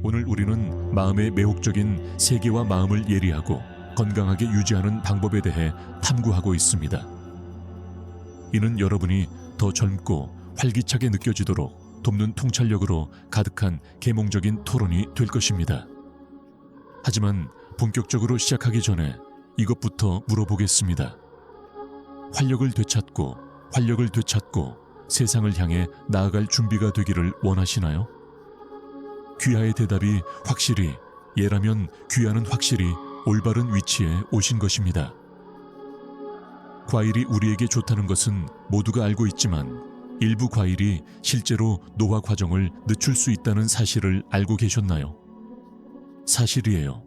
오늘 우리는 마음의 매혹적인 세계와 마음을 예리하고 건강하게 유지하는 방법에 대해 탐구하고 있습니다. 이는 여러분이 더 젊고 활기차게 느껴지도록 돕는 통찰력으로 가득한 계몽적인 토론이 될 것입니다. 하지만 본격적으로 시작하기 전에 이것부터 물어보겠습니다. 활력을 되찾고 세상을 향해 나아갈 준비가 되기를 원하시나요? 귀하의 대답이 확실히, 예라면 귀하는 확실히 올바른 위치에 오신 것입니다. 과일이 우리에게 좋다는 것은 모두가 알고 있지만 일부 과일이 실제로 노화 과정을 늦출 수 있다는 사실을 알고 계셨나요? 사실이에요.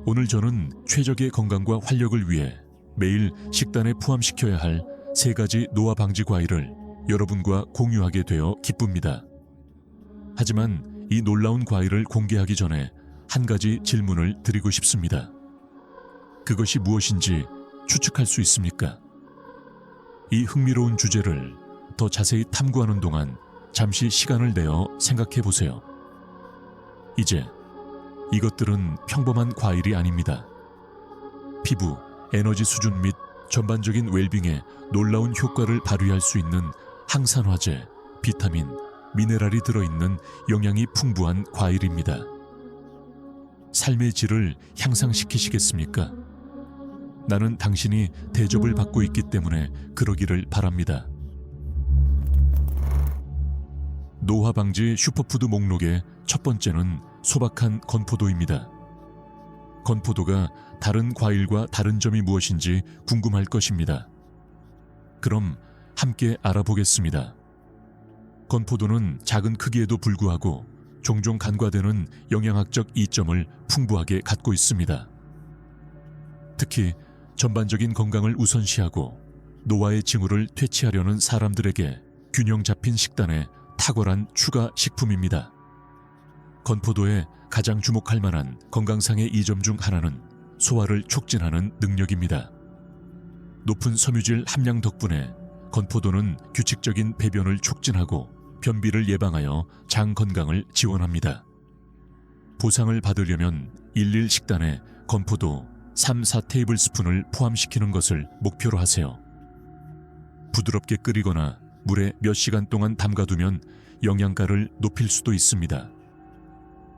오늘 저는 최적의 건강과 활력을 위해 매일 식단에 포함시켜야 할 3가지 노화 방지 과일을 여러분과 공유하게 되어 기쁩니다. 하지만 이 놀라운 과일을 공개하기 전에 한 가지 질문을 드리고 싶습니다. 그것이 무엇인지 추측할 수 있습니까? 이 흥미로운 주제를 더 자세히 탐구하는 동안 잠시 시간을 내어 생각해 보세요. 이제 이것들은 평범한 과일이 아닙니다. 피부, 에너지 수준 및 전반적인 웰빙에 놀라운 효과를 발휘할 수 있는 항산화제, 비타민, 미네랄이 들어있는 영양이 풍부한 과일입니다. 삶의 질을 향상시키시겠습니까? 나는 당신이 대접을 받고 있기 때문에 그러기를 바랍니다. 노화 방지 슈퍼푸드 목록의 첫 번째는 소박한 건포도입니다. 건포도가 다른 과일과 다른 점이 무엇인지 궁금할 것입니다. 그럼 함께 알아보겠습니다. 건포도는 작은 크기에도 불구하고 종종 간과되는 영양학적 이점을 풍부하게 갖고 있습니다. 특히 전반적인 건강을 우선시하고 노화의 징후를 퇴치하려는 사람들에게 균형 잡힌 식단에 탁월한 추가 식품입니다. 건포도의 가장 주목할 만한 건강상의 이점 중 하나는 소화를 촉진하는 능력입니다. 높은 섬유질 함량 덕분에 건포도는 규칙적인 배변을 촉진하고 변비를 예방하여 장 건강을 지원합니다. 보상을 받으려면 일일 식단에 건포도 3-4테이블스푼을 포함시키는 것을 목표로 하세요. 부드럽게 끓이거나 물에 몇 시간 동안 담가두면 영양가를 높일 수도 있습니다.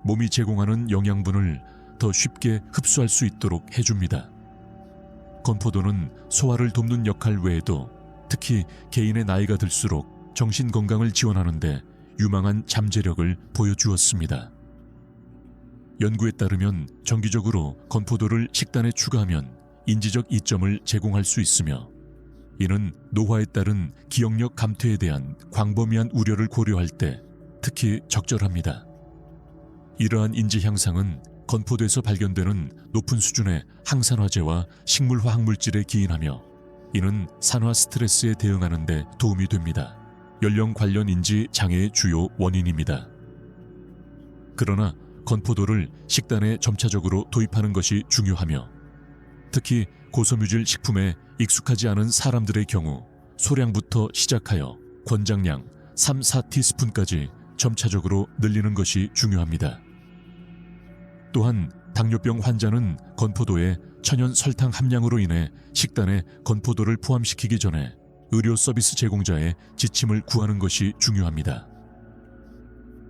몸이 제공하는 영양분을 더 쉽게 흡수할 수 있도록 해줍니다. 건포도는 소화를 돕는 역할 외에도 특히 개인의 나이가 들수록 정신 건강을 지원하는 데 유망한 잠재력을 보여주었습니다. 연구에 따르면 정기적으로 건포도를 식단에 추가하면 인지적 이점을 제공할 수 있으며 이는 노화에 따른 기억력 감퇴에 대한 광범위한 우려를 고려할 때 특히 적절합니다. 이러한 인지 향상은 건포도에서 발견되는 높은 수준의 항산화제와 식물화학 물질에 기인하며 이는 산화 스트레스에 대응하는 데 도움이 됩니다. 연령 관련 인지 장애의 주요 원인입니다. 그러나 건포도를 식단에 점차적으로 도입하는 것이 중요하며 특히 고섬유질 식품에 익숙하지 않은 사람들의 경우 소량부터 시작하여 권장량 3-4티스푼까지 점차적으로 늘리는 것이 중요합니다. 또한 당뇨병 환자는 건포도의 천연 설탕 함량으로 인해 식단에 건포도를 포함시키기 전에 의료 서비스 제공자의 지침을 구하는 것이 중요합니다.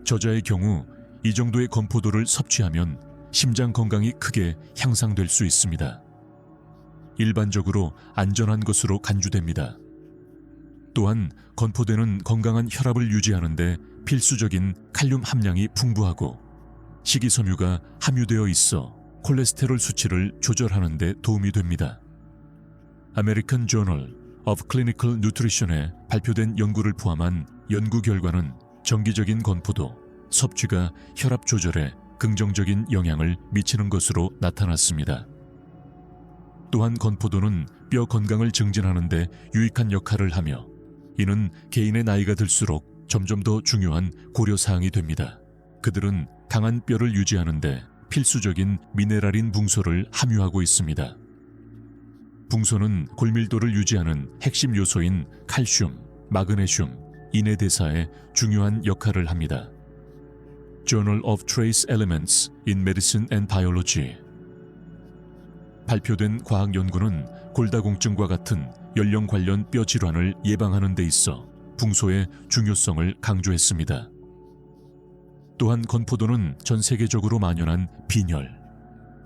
저자의 경우 이 정도의 건포도를 섭취하면 심장 건강이 크게 향상될 수 있습니다. 일반적으로 안전한 것으로 간주됩니다. 또한 건포도는 건강한 혈압을 유지하는 데 필수적인 칼륨 함량이 풍부하고 식이섬유가 함유되어 있어 콜레스테롤 수치를 조절하는 데 도움이 됩니다. American Journal of Clinical Nutrition에 발표된 연구를 포함한 연구 결과는 정기적인 건포도 섭취가 혈압 조절에 긍정적인 영향을 미치는 것으로 나타났습니다. 또한 건포도는 뼈 건강을 증진하는 데 유익한 역할을 하며 이는 개인의 나이가 들수록 점점 더 중요한 고려사항이 됩니다. 그들은 강한 뼈를 유지하는 데 필수적인 미네랄인 붕소를 함유하고 있습니다. 붕소는 골밀도를 유지하는 핵심 요소인 칼슘, 마그네슘, 인해 대사에 중요한 역할을 합니다. Journal of Trace Elements in Medicine and Biology. 발표된 과학 연구는 골다공증과 같은 연령 관련 뼈 질환을 예방하는 데 있어 붕소의 중요성을 강조했습니다. 또한 건포도는 전 세계적으로 만연한 빈혈,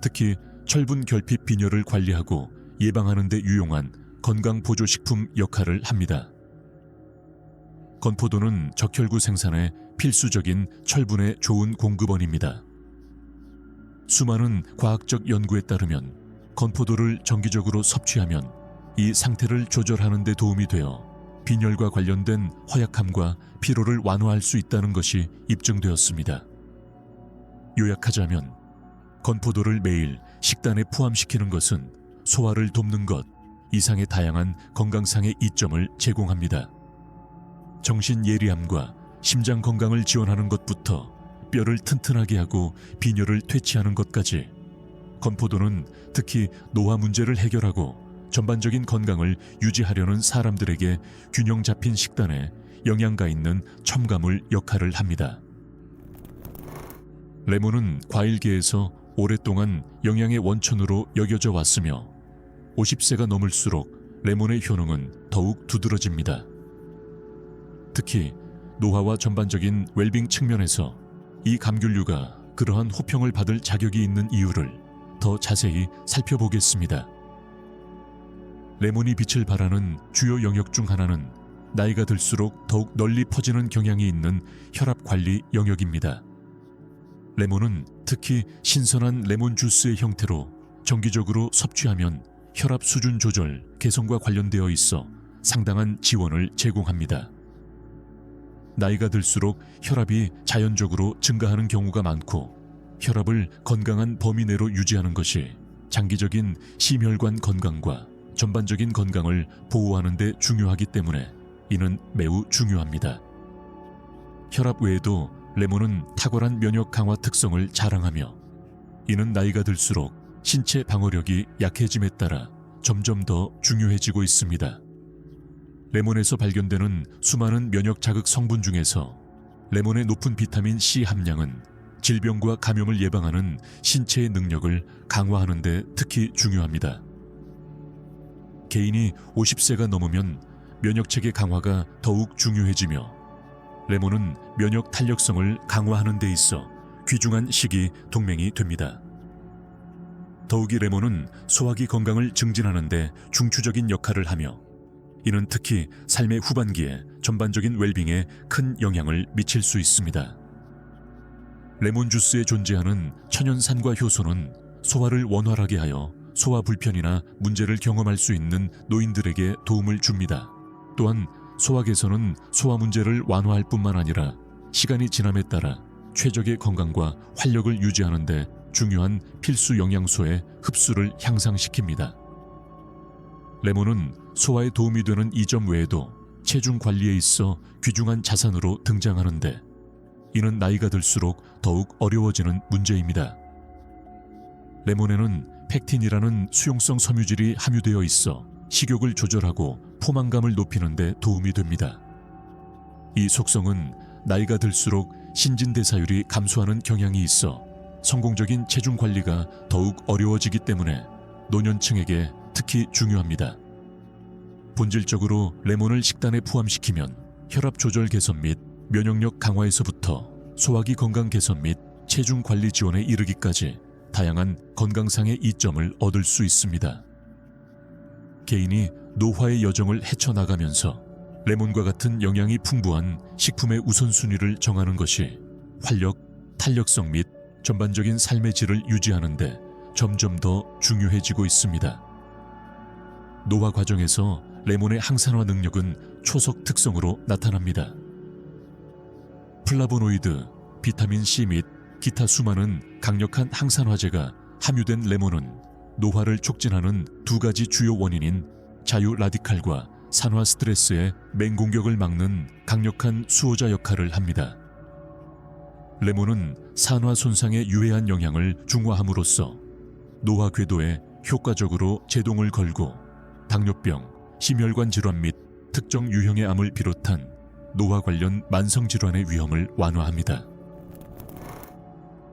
특히 철분 결핍 빈혈을 관리하고 예방하는 데 유용한 건강보조식품 역할을 합니다. 건포도는 적혈구 생산에 필수적인 철분의 좋은 공급원입니다. 수많은 과학적 연구에 따르면 건포도를 정기적으로 섭취하면 이 상태를 조절하는 데 도움이 되어 빈혈과 관련된 허약함과 피로를 완화할 수 있다는 것이 입증되었습니다. 요약하자면 건포도를 매일 식단에 포함시키는 것은 소화를 돕는 것 이상의 다양한 건강상의 이점을 제공합니다. 정신 예리함과 심장 건강을 지원하는 것부터 뼈를 튼튼하게 하고 빈혈을 퇴치하는 것까지 건포도는 특히 노화 문제를 해결하고 전반적인 건강을 유지하려는 사람들에게 균형 잡힌 식단에 영양가 있는 첨가물 역할을 합니다. 레몬은 과일계에서 오랫동안 영양의 원천으로 여겨져 왔으며 50세가 넘을수록 레몬의 효능은 더욱 두드러집니다. 특히 노화와 전반적인 웰빙 측면에서 이 감귤류가 그러한 호평을 받을 자격이 있는 이유를 더 자세히 살펴보겠습니다. 레몬이 빛을 발하는 주요 영역 중 하나는 나이가 들수록 더욱 널리 퍼지는 경향이 있는 혈압 관리 영역입니다. 레몬은 특히 신선한 레몬 주스의 형태로 정기적으로 섭취하면 혈압 수준 조절, 개선과 관련되어 있어 상당한 지원을 제공합니다. 나이가 들수록 혈압이 자연적으로 증가하는 경우가 많고 혈압을 건강한 범위 내로 유지하는 것이 장기적인 심혈관 건강과 전반적인 건강을 보호하는 데 중요하기 때문에 이는 매우 중요합니다. 혈압 외에도 레몬은 탁월한 면역 강화 특성을 자랑하며 이는 나이가 들수록 신체 방어력이 약해짐에 따라 점점 더 중요해지고 있습니다. 레몬에서 발견되는 수많은 면역 자극 성분 중에서 레몬의 높은 비타민 C 함량은 질병과 감염을 예방하는 신체의 능력을 강화하는 데 특히 중요합니다. 개인이 50세가 넘으면 면역체계 강화가 더욱 중요해지며 레몬은 면역 탄력성을 강화하는 데 있어 귀중한 식이 동맹이 됩니다. 더욱이 레몬은 소화기 건강을 증진하는 데 중추적인 역할을 하며 이는 특히 삶의 후반기에 전반적인 웰빙에 큰 영향을 미칠 수 있습니다. 레몬 주스에 존재하는 천연산과 효소는 소화를 원활하게 하여 소화 불편이나 문제를 경험할 수 있는 노인들에게 도움을 줍니다. 또한 소화 개선은 소화 문제를 완화할 뿐만 아니라 시간이 지남에 따라 최적의 건강과 활력을 유지하는 데 중요한 필수 영양소의 흡수를 향상시킵니다. 레몬은 소화에 도움이 되는 이 점 외에도 체중 관리에 있어 귀중한 자산으로 등장하는데 이는 나이가 들수록 더욱 어려워지는 문제입니다. 레몬에는 펙틴이라는 수용성 섬유질이 함유되어 있어 식욕을 조절하고 포만감을 높이는 데 도움이 됩니다. 이 속성은 나이가 들수록 신진대사율이 감소하는 경향이 있어 성공적인 체중 관리가 더욱 어려워지기 때문에 노년층에게 특히 중요합니다. 본질적으로 레몬을 식단에 포함시키면 혈압 조절 개선 및 면역력 강화에서부터 소화기 건강 개선 및 체중 관리 지원에 이르기까지 다양한 건강상의 이점을 얻을 수 있습니다. 개인이 노화의 여정을 헤쳐나가면서 레몬과 같은 영양이 풍부한 식품의 우선순위를 정하는 것이 활력, 탄력성 및 전반적인 삶의 질을 유지하는 데 점점 더 중요해지고 있습니다. 노화 과정에서 레몬의 항산화 능력은 초석 특성으로 나타납니다. 플라보노이드, 비타민C 및 기타 수많은 강력한 항산화제가 함유된 레몬은 노화를 촉진하는 두 가지 주요 원인인 자유 라디칼과 산화 스트레스의 맹공격을 막는 강력한 수호자 역할을 합니다. 레몬은 산화 손상에 유해한 영향을 중화함으로써 노화 궤도에 효과적으로 제동을 걸고 당뇨병, 심혈관 질환 및 특정 유형의 암을 비롯한 노화 관련 만성 질환의 위험을 완화합니다.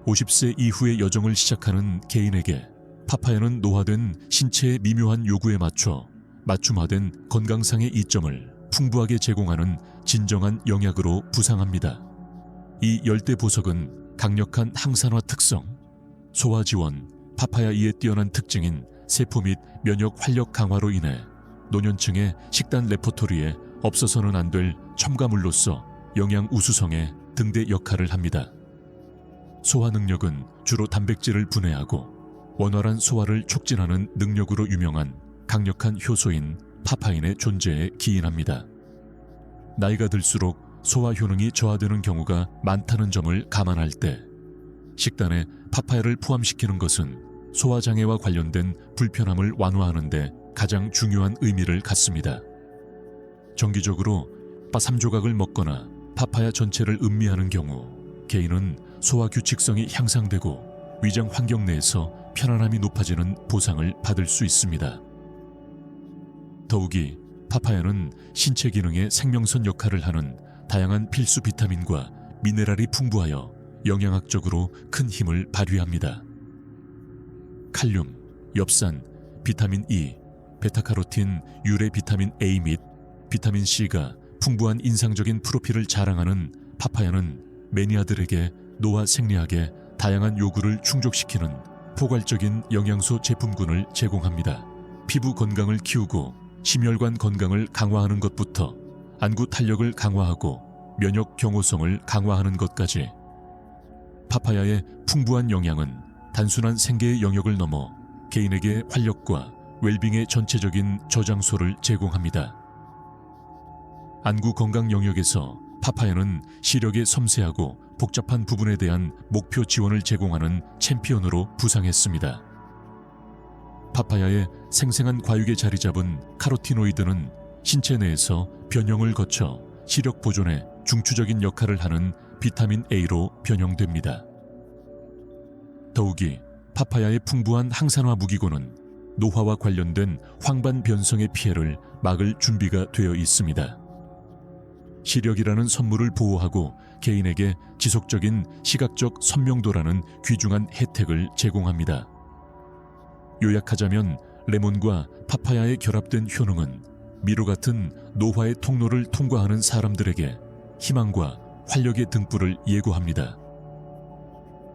50세 이후의 여정을 시작하는 개인에게 파파야는 노화된 신체의 미묘한 요구에 맞춰 맞춤화된 건강상의 이점을 풍부하게 제공하는 진정한 영약으로 부상합니다. 이 열대 보석은 강력한 항산화 특성, 소화 지원, 파파야의 뛰어난 특징인 세포 및 면역 활력 강화로 인해 노년층의 식단 레퍼토리에 없어서는 안 될 첨가물로서 영양 우수성의 등대 역할을 합니다. 소화 능력은 주로 단백질을 분해하고 원활한 소화를 촉진하는 능력으로 유명한 강력한 효소인 파파인의 존재에 기인합니다. 나이가 들수록 소화 효능이 저하되는 경우가 많다는 점을 감안할 때 식단에 파파야를 포함시키는 것은 소화장애와 관련된 불편함을 완화하는 데 가장 중요한 의미를 갖습니다. 정기적으로 파 3조각을 먹거나 파파야 전체를 음미하는 경우 개인은 소화 규칙성이 향상되고 위장 환경 내에서 편안함이 높아지는 보상을 받을 수 있습니다. 더욱이 파파야는 신체 기능의 생명선 역할을 하는 다양한 필수 비타민과 미네랄이 풍부하여 영양학적으로 큰 힘을 발휘합니다. 칼륨, 엽산, 비타민 E, 베타카로틴, 유래 비타민 A 및 비타민 C가 풍부한 인상적인 프로필을 자랑하는 파파야는 매니아들에게 노화 생리학의 다양한 요구를 충족시키는 포괄적인 영양소 제품군을 제공합니다. 피부 건강을 키우고 심혈관 건강을 강화하는 것부터 안구 탄력을 강화하고 면역 경호성을 강화하는 것까지 파파야의 풍부한 영양은 단순한 생계의 영역을 넘어 개인에게 활력과 웰빙의 전체적인 저장소를 제공합니다. 안구 건강 영역에서 파파야는 시력의 섬세하고 복잡한 부분에 대한 목표 지원을 제공하는 챔피언으로 부상했습니다. 파파야의 생생한 과육에 자리 잡은 카로티노이드는 신체 내에서 변형을 거쳐 시력 보존에 중추적인 역할을 하는 비타민 A로 변형됩니다. 더욱이 파파야의 풍부한 항산화 무기고는 노화와 관련된 황반 변성의 피해를 막을 준비가 되어 있습니다. 시력이라는 선물을 보호하고 개인에게 지속적인 시각적 선명도라는 귀중한 혜택을 제공합니다. 요약하자면 레몬과 파파야의 결합된 효능은 미로 같은 노화의 통로를 통과하는 사람들에게 희망과 활력의 등불을 예고합니다.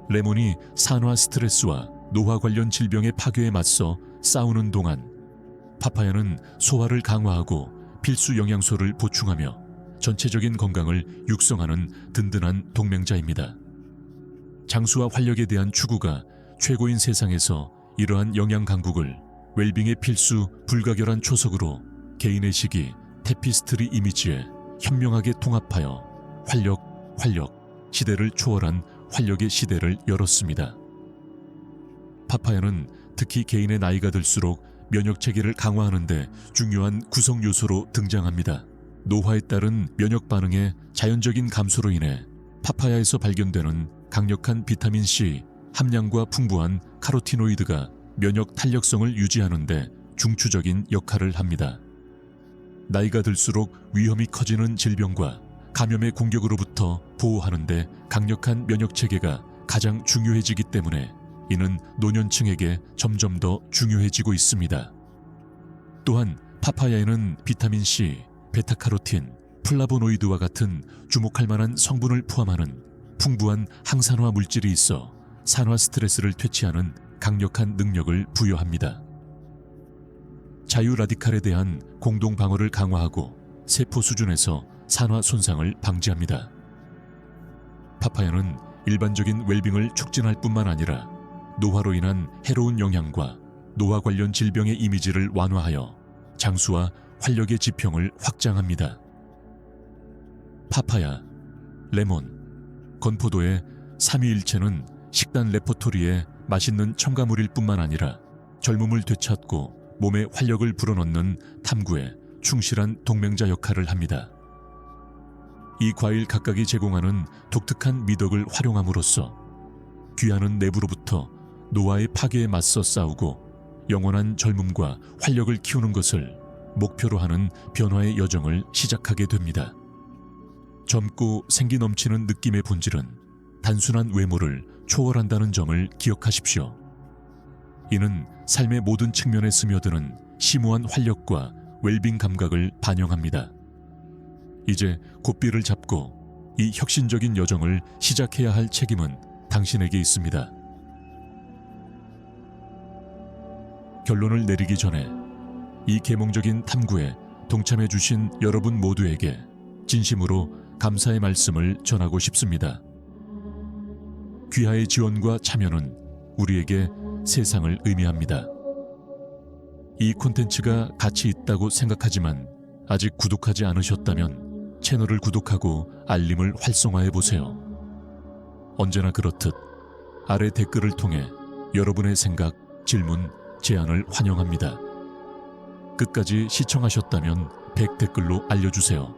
레몬이 산화 스트레스와 노화 관련 질병의 파괴에 맞서 싸우는 동안 파파야는 소화를 강화하고 필수 영양소를 보충하며 전체적인 건강을 육성하는 든든한 동맹자입니다. 장수와 활력에 대한 추구가 최고인 세상에서 이러한 영양 강국을 웰빙의 필수 불가결한 초석으로 개인의 시기 테피스트리 이미지에 현명하게 통합하여 활력 시대를 초월한 활력의 시대를 열었습니다. 파파야는 특히 개인의 나이가 들수록 면역 체계를 강화하는 데 중요한 구성 요소로 등장합니다. 노화에 따른 면역 반응의 자연적인 감소로 인해 파파야에서 발견되는 강력한 비타민 C 함량과 풍부한 카로티노이드가 면역 탄력성을 유지하는 데 중추적인 역할을 합니다. 나이가 들수록 위험이 커지는 질병과 감염의 공격으로부터 보호하는 데 강력한 면역 체계가 가장 중요해지기 때문에 이는 노년층에게 점점 더 중요해지고 있습니다. 또한 파파야에는 비타민 C, 베타카로틴, 플라보노이드와 같은 주목할 만한 성분을 포함하는 풍부한 항산화 물질이 있어 산화 스트레스를 퇴치하는 강력한 능력을 부여합니다. 자유 라디칼에 대한 공동 방어를 강화하고 세포 수준에서 산화 손상을 방지합니다. 파파야는 일반적인 웰빙을 촉진할 뿐만 아니라 노화로 인한 해로운 영향과 노화 관련 질병의 이미지를 완화하여 장수와 활력의 지평을 확장합니다. 파파야, 레몬, 건포도의 삼위일체는 식단 레퍼토리에 맛있는 첨가물일 뿐만 아니라 젊음을 되찾고 몸에 활력을 불어넣는 탐구에 충실한 동맹자 역할을 합니다. 이 과일 각각이 제공하는 독특한 미덕을 활용함으로써 귀하는 내부로부터 노화의 파괴에 맞서 싸우고 영원한 젊음과 활력을 키우는 것을 목표로 하는 변화의 여정을 시작하게 됩니다. 젊고 생기 넘치는 느낌의 본질은 단순한 외모를 초월한다는 점을 기억하십시오. 이는 삶의 모든 측면에 스며드는 심오한 활력과 웰빙 감각을 반영합니다. 이제 고삐를 잡고 이 혁신적인 여정을 시작해야 할 책임은 당신에게 있습니다. 결론을 내리기 전에 이 계몽적인 탐구에 동참해 주신 여러분 모두에게 진심으로 감사의 말씀을 전하고 싶습니다. 귀하의 지원과 참여는 우리에게 세상을 의미합니다. 이 콘텐츠가 가치 있다고 생각하지만 아직 구독하지 않으셨다면 채널을 구독하고 알림을 활성화해 보세요. 언제나 그렇듯 아래 댓글을 통해 여러분의 생각, 질문, 제안을 환영합니다. 끝까지 시청하셨다면 100댓글로 알려주세요.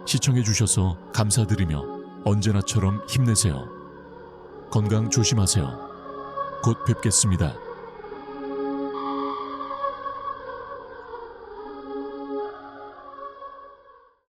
시청해 주셔서 감사드리며 언제나처럼 힘내세요. 건강 조심하세요. 곧 뵙겠습니다.